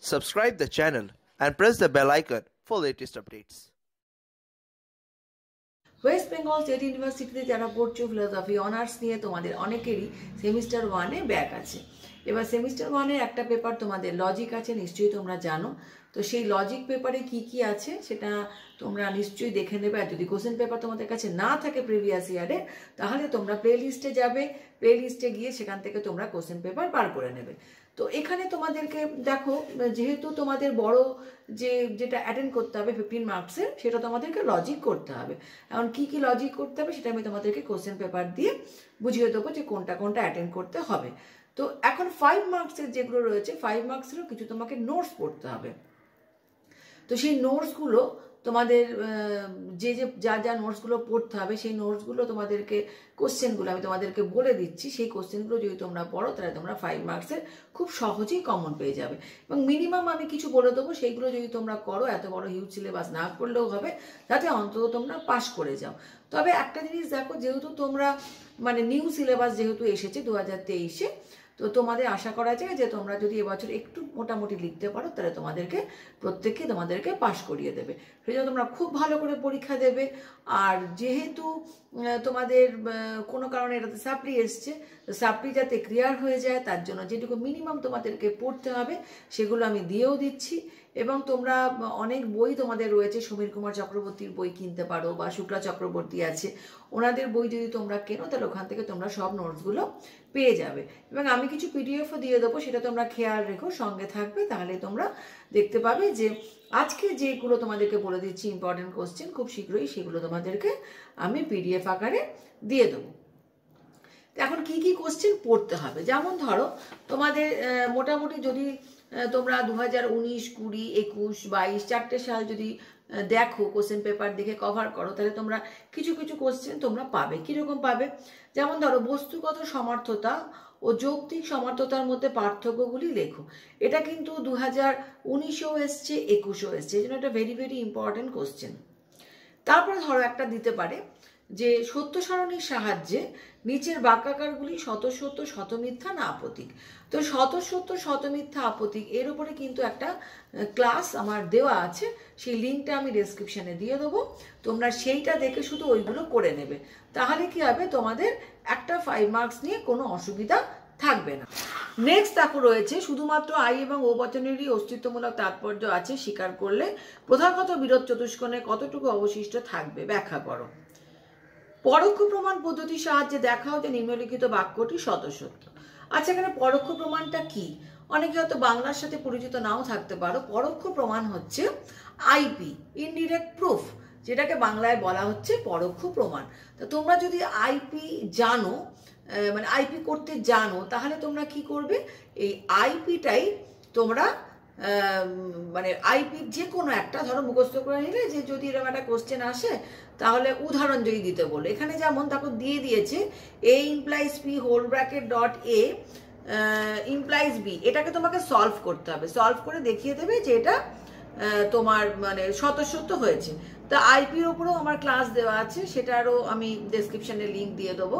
Subscribe the channel and press the bell icon for latest updates. West Bengal state ইউনিভার্সিটিতে যারা পড়ছো philosophy honours নিয়ে তোমাদের অনেকেরই সেমিস্টার 1-এ ব্যাক আছে। এবার সেমিস্টার 1-এর একটা পেপার তোমাদের লজিক আছে, নিশ্চয়ই তোমরা জানো। তো সেই লজিক পেপারে কি কি আছে সেটা তোমরা নিশ্চয়ই দেখে নেবে। আর যদি কোশ্চেন পেপার তোমাদের কাছে না থাকে প্রিভিয়াস ইয়ারে, তাহলে তোমরা প্লে লিস্টে যাবে, প্লে লিস্টে গিয়ে সেখান থেকে তোমরা কোশ্চেন পেপার বার করে নেবে। তো এখানে তোমাদেরকে দেখো, যেহেতু তোমাদের বড় যেটা অ্যাটেন্ড করতে হবে 15 মার্কসের, সেটা তোমাদেরকে লজিক করতে হবে। এখন কি কি লজিক করতে হবে সেটা আমি তোমাদেরকে কোশ্চেন পেপার দিয়ে বুঝিয়ে দেবো যে কোনটা কোনটা অ্যাটেন্ড করতে হবে। তো এখন 5 মার্কসের যেগুলো রয়েছে, 5 মার্কসেরও কিছু তোমাকে নোটস পড়তে হবে। তো সেই নোটসগুলো তোমাদের যা নোটসগুলো পড়তে হবে, সেই নোটসগুলো তোমাদেরকে কোশ্চেনগুলো আমি তোমাদেরকে বলে দিচ্ছি। সেই কোশ্চেনগুলো যদি তোমরা পড়ো তাহলে তোমরা 5 মার্কসের খুব সহজেই কমন পেয়ে যাবে। এবং মিনিমাম আমি কিছু বলে দেবো, সেইগুলো যদি তোমরা করো, এত বড় হিউজ সিলেবাস না করলেও হবে, যাতে অন্তত তোমরা পাস করে যাও। তবে একটা জিনিস দেখো, যেহেতু তোমরা নিউ সিলেবাস যেহেতু এসেছে 2023-এ, তো তোমাদের আশা করা যায় যে তোমরা যদি এবছর একটু মোটামুটি লিখতে পারো, তাহলে তোমাদেরকে পাশ করিয়ে দেবে। সেই জন্য তোমরা খুব ভালো করে পরীক্ষা দেবে। আর যেহেতু তোমাদের কোনো কারণে এটাতে সাপ্লি এসছে, তো সাপ্লি যাতে ক্লিয়ার হয়ে যায় তার জন্য যেটুকু মিনিমাম তোমাদেরকে পড়তে হবে সেগুলো আমি দিয়েও দিচ্ছি। এবং তোমরা অনেক বই তোমাদের রয়েছে, সমীর কুমার চক্রবর্তীর বই কিনতে পারো, বা শুক্লা চক্রবর্তী আছে, ওনাদের বই যদি তোমরা কেনো তাহলে ওখান থেকে তোমরা সব নোটসগুলো পেয়ে যাবে। এবং আমি কিছু পিডিএফও দিয়ে দেবো, সেটা তোমরা খেয়াল রেখো, সঙ্গে থাকবে, তাহলে তোমরা দেখতে পাবে যে আজকে যেগুলো তোমাদেরকে বলে দিচ্ছি ইম্পর্টেন্ট কোশ্চেন, খুব শীঘ্রই সেগুলো তোমাদেরকে আমি পিডিএফ আকারে দিয়ে দেবো। এখন কি কি কোশ্চেন পড়তে হবে, যেমন ধরো তোমাদের মোটামুটি যদি তোমরা 2019, 20, 21, 22 চারটে সাল যদি দেখো, কোশ্চেন পেপার দেখে কভার করো, তাহলে তোমরা কিছু কিছু কোশ্চেন তোমরা পাবে। কিরকম পাবে? যেমন ধরো, বস্তুগত সমর্থতা ও যৌক্তিক সমর্থতার মধ্যে পার্থক্যগুলি লেখো। এটা কিন্তু 2019-এও এসছে, 21-এও এসছে, এই জন্য এটা ভেরি ভেরি ইম্পর্টেন্ট কোশ্চেন। তারপরে ধরো একটা দিতে পারে যে সত্য সারণীর সাহায্যে নিচের বাক্যাকারগুলি শতসত্য শতমিথ্যা না আপতিক। তো শতসত্য শতমিথ্যা আপতিক এর উপরে কিন্তু একটা ক্লাস আমার দেওয়া আছে, সেই লিঙ্কটা আমি ডেসক্রিপশনে দিয়ে দেবো। তোমরা সেইটা দেখে শুধু ওইগুলো করে নেবে, তাহলে কি হবে, তোমাদের একটা 5 মার্কস নিয়ে কোনো অসুবিধা থাকবে না। নেক্সট দেখো রয়েছে, শুধুমাত্র আই এবং ও বচনেরই অস্তিত্বমূলক তাৎপর্য আছে স্বীকার করলে প্রথাগত বিরোধ চতুষ্কোণে কতটুকু অবশিষ্ট থাকবে, ব্যাখ্যা করো। পরোক্ষ প্রমাণ পদ্ধতির সাহায্যে দেখাও যে নিম্নলিখিত বাক্যটি শতসত্য। আচ্ছা, এখানে পরোক্ষ প্রমাণটা কি? অনেকে হয়তো বাংলার সাথে পরিচিত নাও থাকতে পারো। পরোক্ষ প্রমাণ হচ্ছে আইপি, ইনডিরেক্ট প্রুফ, যেটাকে বাংলায় বলা হচ্ছে পরোক্ষ প্রমাণ। তো তোমরা যদি আইপি জানো, আইপি করতে জানো, তাহলে তোমরা কি করবে, এই আইপিটাই তোমরা আইপি যে কোনো একটা ধরো মুখস্থ করে নিলে, যে যদি এরকম একটা কোশ্চেন আসে, তাহলে উদাহরণ যদি দিতে বলে, এখানে যেমন তাকে দিয়ে দিয়েছে a implies p whole bracket dot a implies b, এটাকে তোমাকে সলভ করতে হবে। সলভ করে দেখিয়ে দেবে যে এটা তোমার শতসত্য হয়েছে। তা আইপির ওপরেও আমার ক্লাস দেওয়া আছে, সেটারও আমি ডেসক্রিপশনে লিঙ্ক দিয়ে দেবো,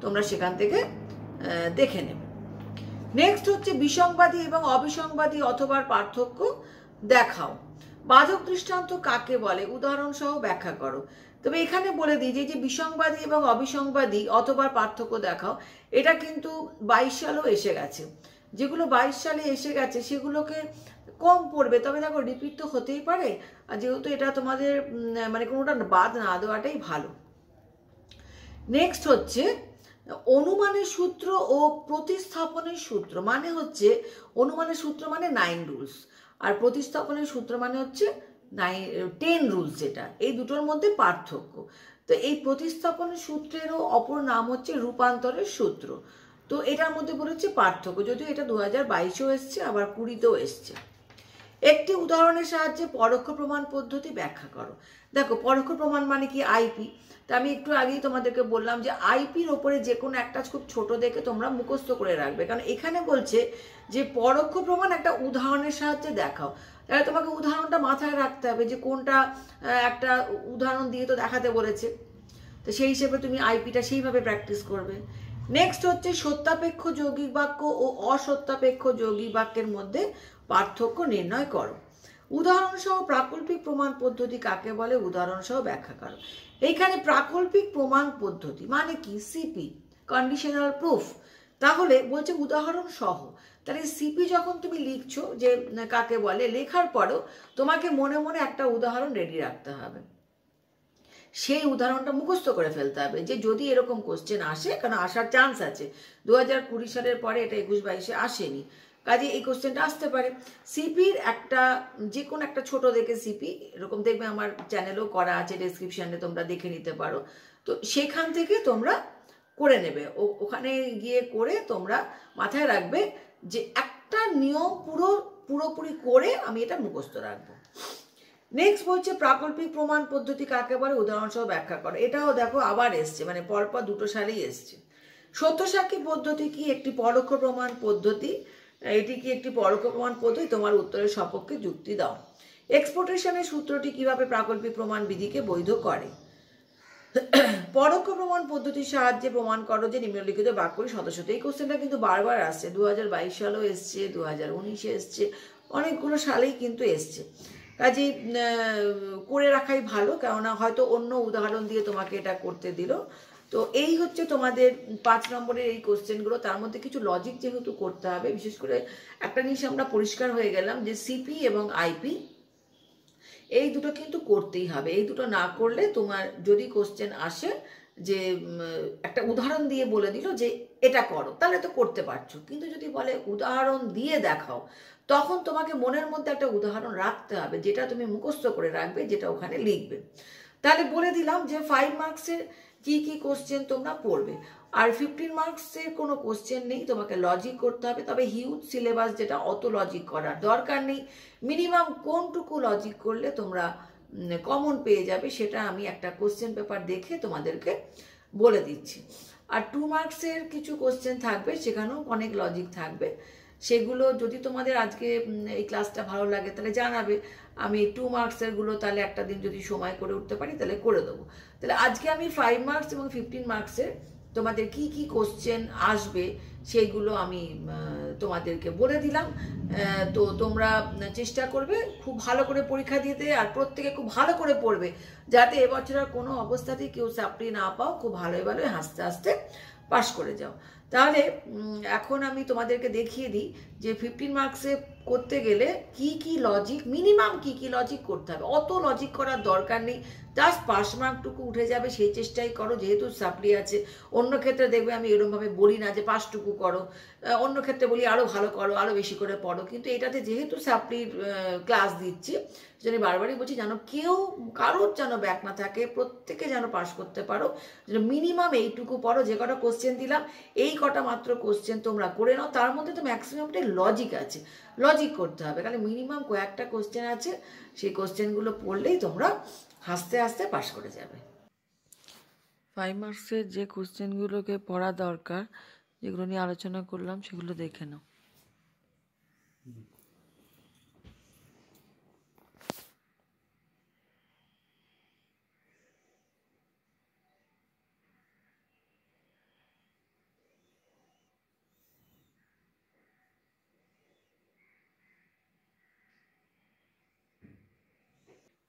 তোমরা সেখান থেকে দেখে নেবে। নেক্সট হচ্ছে বিসংবাদী এবং অবিসংবাদী অথবার পার্থক্য দেখাও। বাধক দৃষ্টান্ত কাকে বলে, উদাহরণ সহ ব্যাখ্যা করো। তবে এখানে বলে দিই যে বিসংবাদী এবং অবিসংবাদী অথবা পার্থক্য দেখাও, এটা কিন্তু 22 সালেও এসে গেছে। যেগুলো 22 সালে এসে গেছে সেগুলোকে কম পড়বে, তবে দেখো রিপিট তো হতেই পারে, আর যেহেতু এটা তোমাদের কোনোটা বাদ না দেওয়াটাই ভালো। নেক্সট হচ্ছে অনুমানের সূত্র ও প্রতিস্থাপনের সূত্র। অনুমানের সূত্র 9 রুলস, আর প্রতিস্থাপনের সূত্র হচ্ছে 10 রুলস, যেটা এই দুটোর মধ্যে পার্থক্য। তো এই প্রতিস্থাপনের সূত্রেরও অপর নাম হচ্ছে রূপান্তরের সূত্র। তো এটার মধ্যে বলেছে পার্থক্য, যদিও এটা 2022-এও এসছে, আবার 20-তেও এসছে। একটি উদাহরণের সাহায্যে পরোক্ষ প্রমাণ পদ্ধতি ব্যাখ্যা করো। দেখো, পরোক্ষ প্রমাণ মানে কি, আইপি। তা আমি একটু আগেই তোমাদেরকে বললাম যে আইপির ওপরে যে কোনো একটা খুব ছোট দেখে তোমরা মুখস্থ করে রাখবে, কারণ এখানে বলছে যে পরোক্ষ প্রমাণ একটা উদাহরণের সাহায্যে দেখাও। তাহলে তোমাকে উদাহরণটা মাথায় রাখতে হবে যে কোনটা, একটা উদাহরণ দিয়ে তো দেখাতে বলেছে, তো সেই হিসেবে তুমি আইপিটা সেইভাবে প্র্যাকটিস করবে। নেক্সট হচ্ছে সত্যাপেক্ষ যৌগিক বাক্য ও অসত্যাপেক্ষ যৌগিক বাক্যের মধ্যে পার্থক্য নির্ণয় করো। উদাহরণসহ প্রাকল্পিক প্রমাণ পদ্ধতি কাকে বলে, উদাহরণসহ ব্যাখ্যা করো। এইখানে প্রাকল্পিক প্রমাণ পদ্ধতি মানে কি, সিপি, কন্ডিশনাল প্রুফ। তাহলে বলছে উদাহরণ সহ। তাহলে সিপি যখন তুমি লিখছো যে কাকে বলে, লেখার পরেও তোমাকে মনে মনে একটা উদাহরণ রেডি রাখতে হবে, সেই উদাহরণটা মুখস্থ করে ফেলতে হবে যে যদি এরকম কোশ্চেন আসে, কারণ আসার চান্স আছে। 2020 সালের পরে এটা 21-22-এ আসেনি, কাজে এই কোশ্চেনটা আসতে পারে। সিপির একটা যে কোনো একটা ছোট দেখে সিপি এরকম দেখবে, আমার চ্যানেলেও করা আছে, ডেসক্রিপশনে তোমরা দেখে নিতে পারো। তো সেখান থেকে তোমরা করে নেবে, ওখানে গিয়ে করে তোমরা মাথায় রাখবে যে একটা নিয়ম পুরোপুরি করে আমি এটা মুখস্থ রাখবো। নেক্সট বলছে প্রাকল্পিক প্রমাণ পদ্ধতি কাকে বলে, উদাহরণসহ ব্যাখ্যা করো। এটাও দেখো আবার এসছে, মানে পরপর দুটো সালেই এসছে। সত্য সাক্ষী পদ্ধতি কি একটি পরোক্ষ প্রমাণ পদ্ধতি, এটি কি একটি পরোক্ষ প্রমাণ পদ্ধতি, তোমার উত্তরের সপক্ষে যুক্তি দাও। এক্সপোর্টেশনের সূত্রটি কিভাবে প্রাকল্পিক প্রমাণ বিধিকে বৈধ করে। পরোক্ষ প্রমাণ পদ্ধতির সাহায্যে প্রমাণ করো যে নিম্নলিখিত বাক্যটি সদস্যত। এই কোশ্চেনটা কিন্তু বারবার আসছে, 2022 সালেও এসছে, 2019-এ এসছে, অনেকগুলো সালেই কিন্তু এসছে। কাজেই করে রাখাই ভালো, কেননা হয়তো অন্য উদাহরণ দিয়ে তোমাকে এটা করতে দিল। তো এই হচ্ছে তোমাদের 5 নম্বরের এই কোশ্চেনগুলো। তার মধ্যে কিছু লজিক যেহেতু করতে হবে, বিশেষ করে একটা জিনিস আমরা পরিষ্কার হয়ে গেলাম যে সিপি এবং আইপি এই দুটো কিন্তু করতেই হবে। এই দুটো না করলে তোমার যদি কোশ্চেন আসে যে একটা উদাহরণ দিয়ে বলে দিল যে এটা করো, তাহলে তো করতে পারছো, কিন্তু যদি বলে উদাহরণ দিয়ে দেখাও, তখন তোমাকে মনের মধ্যে একটা উদাহরণ রাখতে হবে যেটা তুমি মুখস্থ করে রাখবে, যেটা ওখানে লিখবে। তাহলে বলে দিলাম যে 5 মার্কসের কি কি কোশ্চেন তোমরা পড়বে। আর 15 মার্কসের কোনো কোশ্চেন নেই, তোমাকে লজিক করতে হবে। তবে হিউজ সিলেবাস, যেটা অত লজিক করার দরকার নেই। মিনিমাম কোনটুকু লজিক করলে তোমরা কমন পেয়ে যাবে, সেটা আমি একটা কোশ্চেন পেপার দেখে তোমাদেরকে বলে দিচ্ছি। আর 2 মার্কসের কিছু কোশ্চেন থাকবে, সেখানেও অনেক লজিক থাকবে। সেগুলো যদি তোমাদের আজকে এই ক্লাসটা ভালো লাগে তাহলে জানাবে, আমি 2 মার্কসেরগুলো তাহলে একটা দিন যদি সময় করে উঠতে পারি তাহলে করে দেবো। তাহলে আজকে আমি 5 মার্কস এবং 15 মার্কসের তোমাদের কি কি কোশ্চেন আসবে সেইগুলো আমি তোমাদেরকে বলে দিলাম। তো তোমরা চেষ্টা করবে খুব ভালো করে পরীক্ষা দিতে, আর প্রত্যেকে খুব ভালো করে পড়বে, যাতে এবছর আর কোনো অবস্থাতেই কেউ সাপ্লি না পাও, খুব ভালোই ভালোই হাসতে হাসতে পাশ করে যাও। তাহলে এখন আমি তোমাদেরকে দেখিয়ে দিই যে 15 মার্কসে করতে গেলে কি কি লজিক, মিনিমাম কি কি লজিক করতে হবে। অত লজিক করার দরকার নেই, জাস্ট পাস মার্কটুকু উঠে যাবে সেই চেষ্টাই করো, যেহেতু সাপ্লি আছে। অন্য ক্ষেত্রে দেখবে আমি এরকমভাবে বলি না যে পাসটুকু করো, অন্য ক্ষেত্রে বলি আরও ভালো করো, আরও বেশি করে পড়ো, কিন্তু এটাতে যেহেতু সাপ্লির ক্লাস দিচ্ছি, সেজন্য বারবারই বলছি যেন কারোর যেন ব্যাক না থাকে, প্রত্যেকে যেন পাস করতে পারো, যেন মিনিমাম এইটুকু পড়ো। যে কটা কোশ্চেন দিলাম এই কটা মাত্র কোশ্চেন তোমরা করে নাও, তার মধ্যে তো ম্যাক্সিমামটাই লজিক আছে, লজিক করতে হবে। তাহলে মিনিমাম কয়েকটা কোশ্চেন আছে, সেই কোশ্চেনগুলো পড়লেই তোমরা হাসতে হাসতে পাস করে যাবে। 5 মার্কসের যে কোশ্চেনগুলোকে পড়া দরকার, যেগুলো নিয়ে আলোচনা করলাম, সেগুলো দেখে নাও।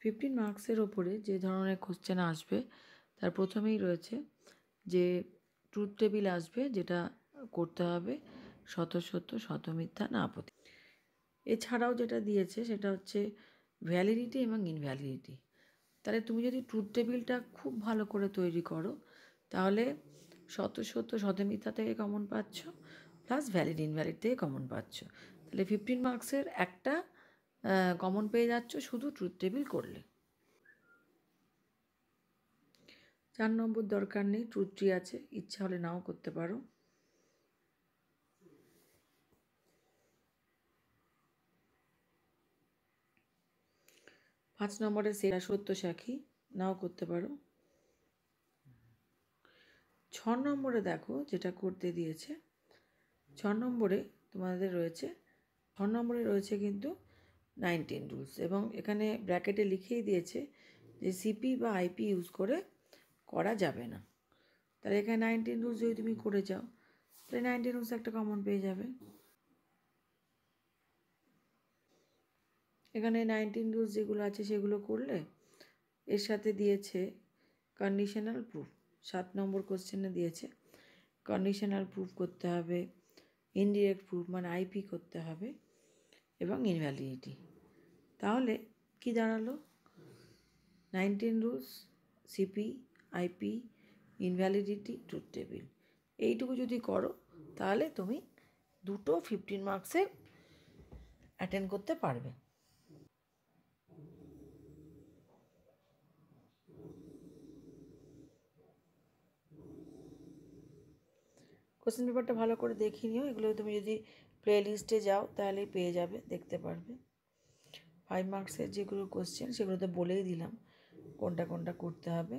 ফিফটিন মার্কসের ওপরে যে ধরনের কোশ্চেন আসবে, তার প্রথমেই রয়েছে যে ট্রুথ টেবিল আসবে, যেটা করতে হবে শত সত্য, শত মিথ্যা, না আপত্তি। এছাড়াও যেটা দিয়েছে সেটা হচ্ছে ভ্যালিডিটি এবং ইনভ্যালিডিটি। তাহলে তুমি যদি ট্রুথ টেবিলটা খুব ভালো করে তৈরি করো, তাহলে শত সত্য, শত মিথ্যা থেকে কমন পাচ্ছ, প্লাস ভ্যালিড ইনভ্যালিড থেকে কমন পাচ্ছ। তাহলে 15 মার্কসের একটা কমন পেয়ে যাচ্ছ শুধু ট্রুথ টেবিল করলে। 4 নম্বর দরকার নেই, ট্রুথ ট্রি আছে, ইচ্ছা হলে নাও করতে পারো। 5 নম্বরে সেরা সত্য সাক্ষী, নাও করতে পারো। 6 নম্বরে দেখো যেটা করতে দিয়েছে, 6 নম্বরে তোমাদের রয়েছে, 6 নম্বরে রয়েছে কিন্তু 19 রুলস, এবং এখানে ব্র্যাকেটে লিখেই দিয়েছে যে সিপি বা আইপি ইউজ করে করা যাবে না। তাহলে এখানে 19 রুলস যদি তুমি করে যাও তাহলে 19 রুলস একটা কমন পেয়ে যাবে। এখানে 19 রুলস যেগুলো আছে সেগুলো করলে এর সাথে দিয়েছে কন্ডিশনাল প্রুফ। 7 নম্বর কোশ্চেনে দিয়েছে কন্ডিশনাল প্রুফ করতে হবে, ইনডিরেক্ট প্রুফ মানে আইপি করতে হবে, এবং ইনভ্যালিডিটি। তাহলে কি দাঁড়ালো? 19 rules, CP, IP, ইনভ্যালিডিটি, truth table, এইটুকু যদি করো তাহলে তুমি দুটো 15 মার্কসের অ্যাটেন্ড করতে পারবে। কোশ্চেন পেপারটা ভালো করে দেখে নিও, এগুলো তুমি যদি প্লে লিস্টে যাও তাহলেই পেয়ে যাবে, দেখতে পারবে। 5 মার্কসের যেগুলো কোশ্চেন সেগুলো তো বলেই দিলাম কোনটা কোনটা করতে হবে।